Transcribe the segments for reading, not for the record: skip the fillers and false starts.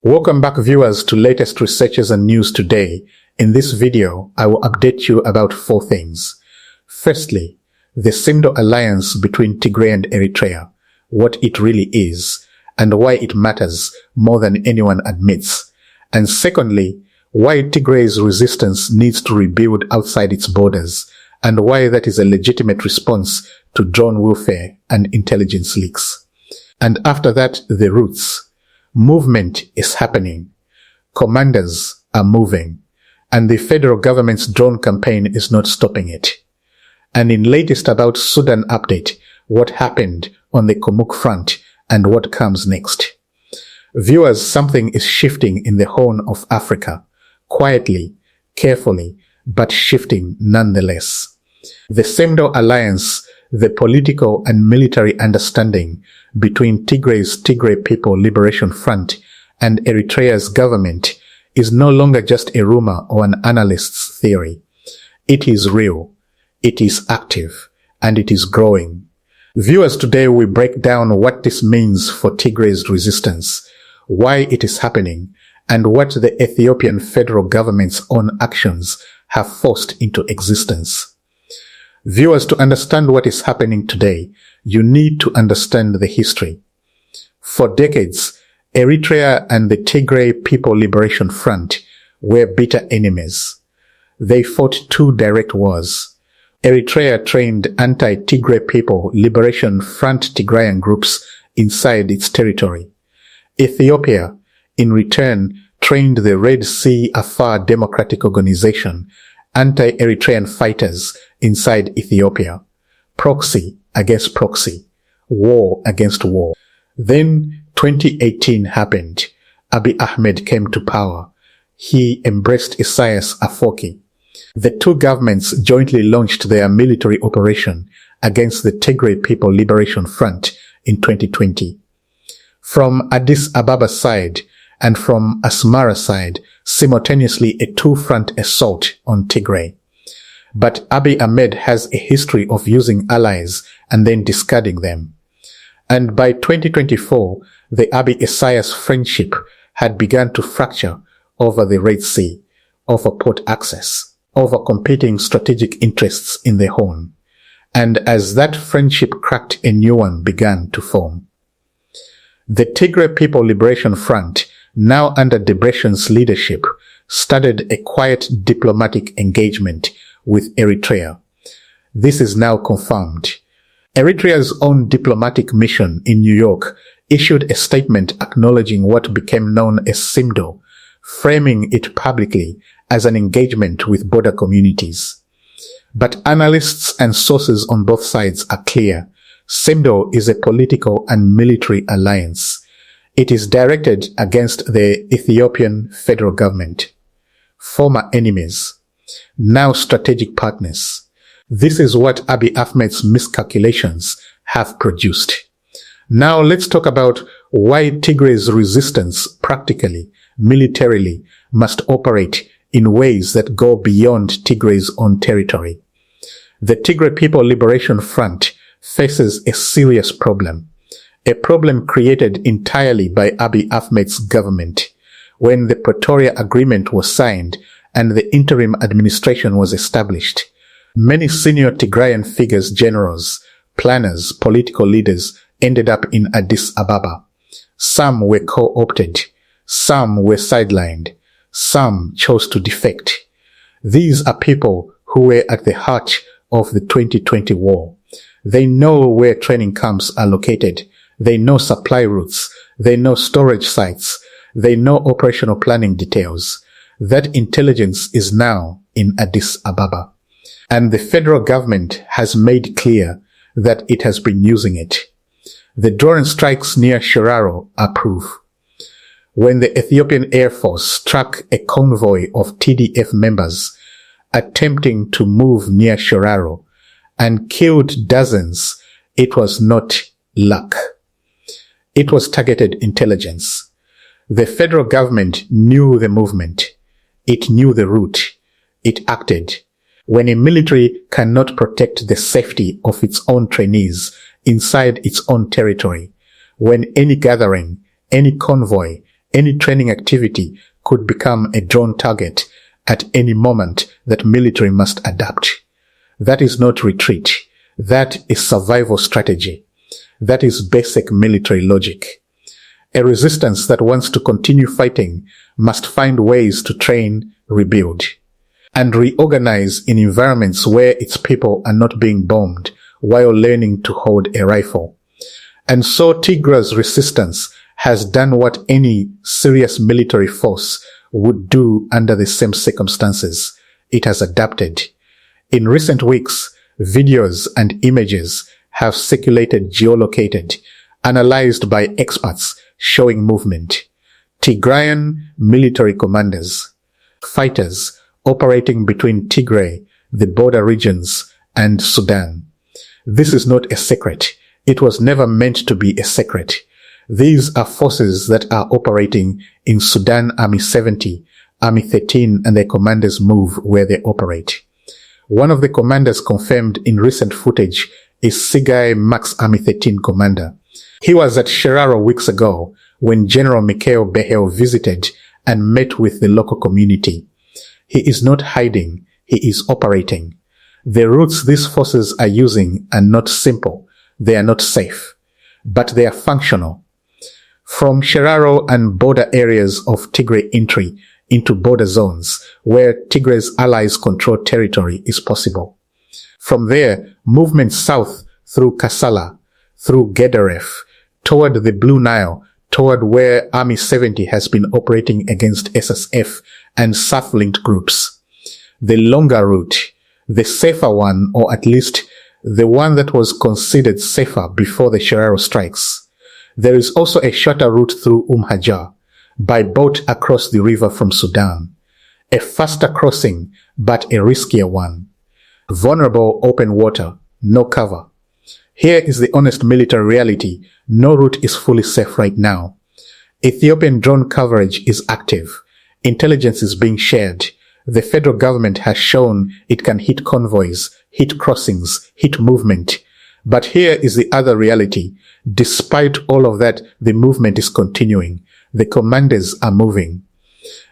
Welcome back, viewers, to latest researches and news today. In this video, I will update you about 4 things. Firstly, the Simdo alliance between Tigray and Eritrea, what it really is, and why it matters more than anyone admits. And secondly, why Tigray's resistance needs to rebuild outside its borders, and why that is a legitimate response to drone warfare and intelligence leaks. And after that, the roots. Movement is happening. Commanders are moving. And the federal government's drone campaign is not stopping it. And in latest about Sudan update, what happened on the Kumuk front and what comes next. Viewers, something is shifting in the Horn of Africa. Quietly, carefully, but shifting nonetheless. The Simdo alliance, the political and military understanding between Tigray's Tigray People Liberation Front and Eritrea's government is no longer just a rumor or an analyst's theory. It is real, it is active, and it is growing. Viewers, today we break down what this means for Tigray's resistance, why it is happening, and what the Ethiopian federal government's own actions have forced into existence. Viewers, to understand what is happening today, you need to understand the history. For decades, Eritrea and the Tigray People Liberation Front were bitter enemies. They fought 2 direct wars. Eritrea trained anti-Tigray People Liberation Front Tigrayan groups inside its territory. Ethiopia, in return, trained the Red Sea Afar Democratic Organization anti-Eritrean fighters inside Ethiopia. Proxy against proxy. War against war. Then 2018 happened. Abiy Ahmed came to power. He embraced Isaias Afwerki. The 2 governments jointly launched their military operation against the Tigray People Liberation Front in 2020. From Addis Ababa side and from Amhara side, simultaneously a 2-front assault on Tigray. But Abiy Ahmed has a history of using allies and then discarding them. And by 2024, the Abiy-Isaias friendship had begun to fracture over the Red Sea, over port access, over competing strategic interests in the Horn. And as that friendship cracked, a new one began to form. The Tigray People Liberation Front, now under Debretion's leadership, started a quiet diplomatic engagement with Eritrea. This is now confirmed. Eritrea's own diplomatic mission in New York issued a statement acknowledging what became known as Simdo, framing it publicly as an engagement with border communities. But analysts and sources on both sides are clear. Simdo is a political and military alliance. It is directed against the Ethiopian federal government. Former enemies, now strategic partners. This is what Abiy Ahmed's miscalculations have produced. Now let's talk about why Tigray's resistance practically, militarily, must operate in ways that go beyond Tigray's own territory. The Tigray People Liberation Front faces a serious problem. A problem created entirely by Abiy Ahmed's government. When the Pretoria Agreement was signed and the interim administration was established, many senior Tigrayan figures, generals, planners, political leaders ended up in Addis Ababa. Some were co-opted. Some were sidelined. Some chose to defect. These are people who were at the heart of the 2020 war. They know where training camps are located. They know supply routes. They know storage sites. They know operational planning details. That intelligence is now in Addis Ababa. And the federal government has made clear that it has been using it. The drone strikes near Shiraro are proof. When the Ethiopian Air Force struck a convoy of TDF members attempting to move near Shiraro and killed dozens, it was not luck. It was targeted intelligence. The federal government knew the movement. It knew the route. It acted. When a military cannot protect the safety of its own trainees inside its own territory, when any gathering, any convoy, Any training activity could become a drone target at any moment that military must adapt. That is not retreat. That is survival strategy. That is basic military logic. A resistance that wants to continue fighting must find ways to train, rebuild, and reorganize in environments where its people are not being bombed while learning to hold a rifle. And so Tigray's resistance has done what any serious military force would do under the same circumstances. It has adapted. In recent weeks, videos and images have circulated geolocated, analyzed by experts showing movement. Tigrayan military commanders, fighters operating between Tigray, the border regions, and Sudan. This is not a secret. It was never meant to be a secret. These are forces that are operating in Sudan Army 70, Army 13, and their commanders move where they operate. One of the commanders confirmed in recent footage is Sigai Max Army 13 commander. He was at Sheraro weeks ago when General Mikhail Behel visited and met with the local community. He is not hiding, he is operating. The routes these forces are using are not simple, they are not safe, but they are functional. From Sheraro and border areas of Tigray entry into border zones where Tigray's allies control territory is possible. From there, movement south through Kassala, through Gederef, toward the Blue Nile, toward where Army 70 has been operating against SSF and South-linked groups. The longer route, the safer one, or at least the one that was considered safer before the Sheraro strikes. There is also a shorter route through Hajar, by boat across the river from Sudan. A faster crossing, but a riskier one. Vulnerable open water, no cover. Here is the honest military reality. No route is fully safe right now. Ethiopian drone coverage is active. Intelligence is being shared. The federal government has shown it can hit convoys, hit crossings, hit movement. But here is the other reality. Despite all of that, the movement is continuing. The commanders are moving.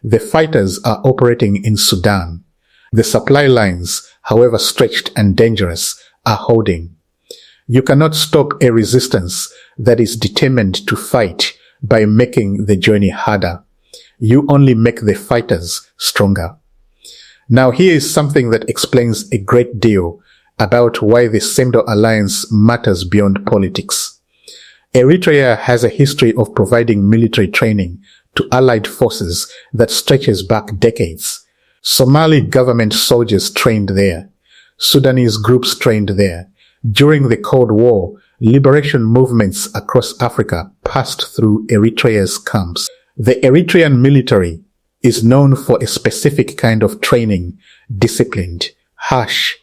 The fighters are operating in Sudan. The supply lines, however stretched and dangerous, are holding. You cannot stop a resistance that is determined to fight by making the journey harder. You only make the fighters stronger. Now here is something that explains a great deal about why the Semdo alliance matters beyond politics. Eritrea has a history of providing military training to allied forces that stretches back decades. Somali government soldiers trained there. Sudanese groups trained there. During the Cold War, liberation movements across Africa passed through Eritrea's camps. The Eritrean military is known for a specific kind of training, disciplined, harsh,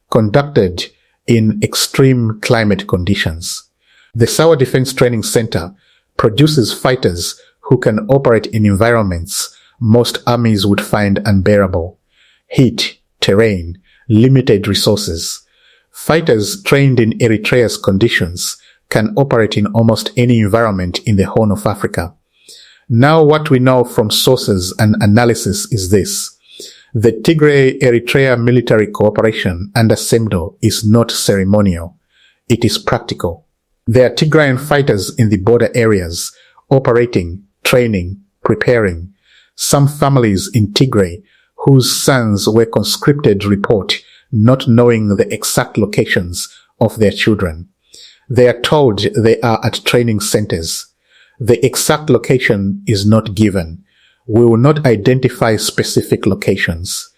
conducted in extreme climate conditions. The Sawa Defense Training Center produces fighters who can operate in environments most armies would find unbearable. Heat, terrain, limited resources. Fighters trained in Eritrea's conditions can operate in almost any environment in the Horn of Africa. Now what we know from sources and analysis is this. The Tigray-Eritrea military cooperation under Semdo is not ceremonial. It is practical. There are Tigrayan fighters in the border areas, operating, training, preparing. Some families in Tigray whose sons were conscripted report not knowing the exact locations of their children. They are told they are at training centers. The exact location is not given. We will not identify specific locations.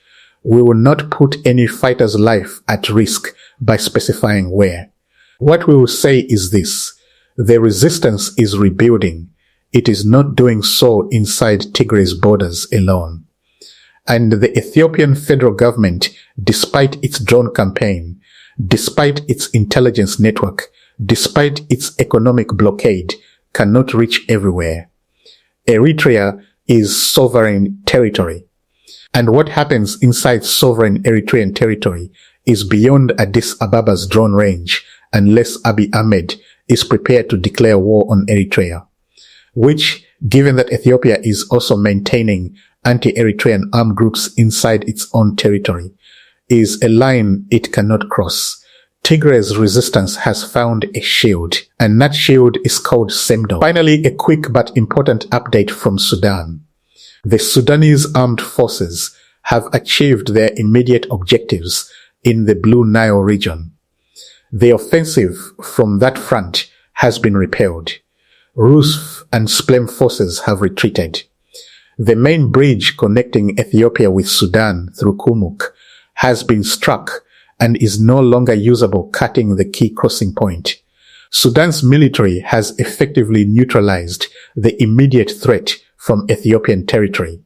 We will not put any fighter's life at risk by specifying where. What we will say is this. The resistance is rebuilding. It is not doing so inside Tigray's borders alone. And the Ethiopian federal government, despite its drone campaign, despite its intelligence network, despite its economic blockade, cannot reach everywhere. Eritrea is sovereign territory. And what happens inside sovereign Eritrean territory is beyond Addis Ababa's drone range unless Abiy Ahmed is prepared to declare war on Eritrea, which, given that Ethiopia is also maintaining anti-Eritrean armed groups inside its own territory, is a line it cannot cross. Tigray's resistance has found a shield, and that shield is called SEMDO. Finally, a quick but important update from Sudan. The Sudanese armed forces have achieved their immediate objectives in the Blue Nile region. The offensive from that front has been repelled. RUSF and SPLEM forces have retreated. The main bridge connecting Ethiopia with Sudan through Kurmuk has been struck and is no longer usable, cutting the key crossing point. Sudan's military has effectively neutralized the immediate threat from Ethiopian territory.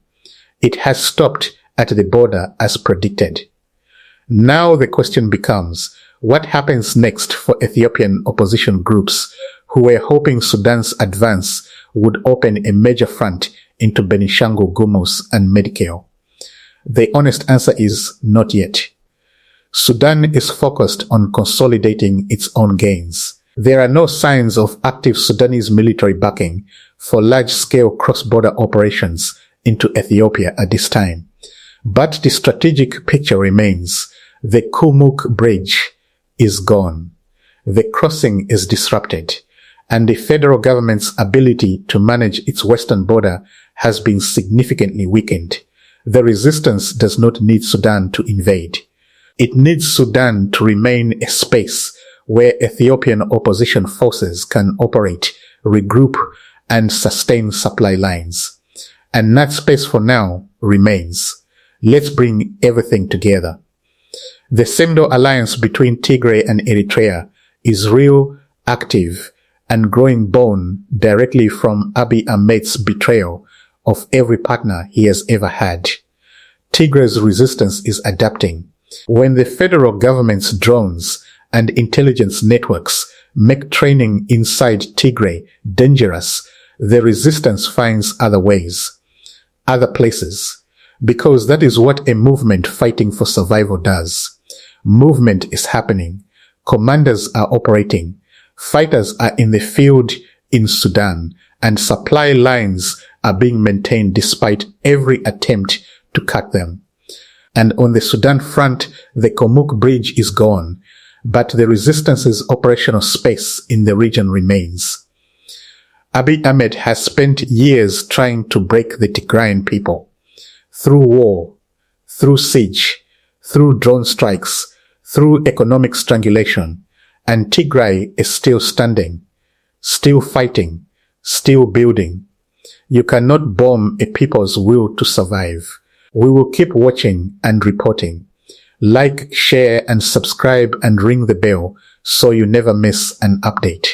It has stopped at the border as predicted. Now the question becomes, what happens next for Ethiopian opposition groups who were hoping Sudan's advance would open a major front into Benishangul Gumuz and Medikale? The honest answer is not yet. Sudan is focused on consolidating its own gains. There are no signs of active Sudanese military backing for large-scale cross-border operations into Ethiopia at this time. But the strategic picture remains. The Kurmuk bridge is gone. The crossing is disrupted, and the federal government's ability to manage its western border has been significantly weakened. The resistance does not need Sudan to invade. It needs Sudan to remain a space where Ethiopian opposition forces can operate, regroup, and sustain supply lines. And that space for now remains. Let's bring everything together. The SEMDO alliance between Tigray and Eritrea is real, active, and growing born directly from Abiy Ahmed's betrayal of every partner he has ever had. Tigray's resistance is adapting. When the federal government's drones and intelligence networks make training inside Tigray dangerous, the resistance finds other ways, other places, because that is what a movement fighting for survival does. Movement is happening. Commanders are operating. Fighters are in the field in Sudan, and supply lines are being maintained despite every attempt to cut them. And on the Sudan front, the Kurmuk bridge is gone, but the resistance's operational space in the region remains. Abiy Ahmed has spent years trying to break the Tigrayan people. Through war, through siege, through drone strikes, through economic strangulation, and Tigray is still standing, still fighting, still building. You cannot bomb a people's will to survive. We will keep watching and reporting. Like, share, and subscribe and ring the bell so you never miss an update.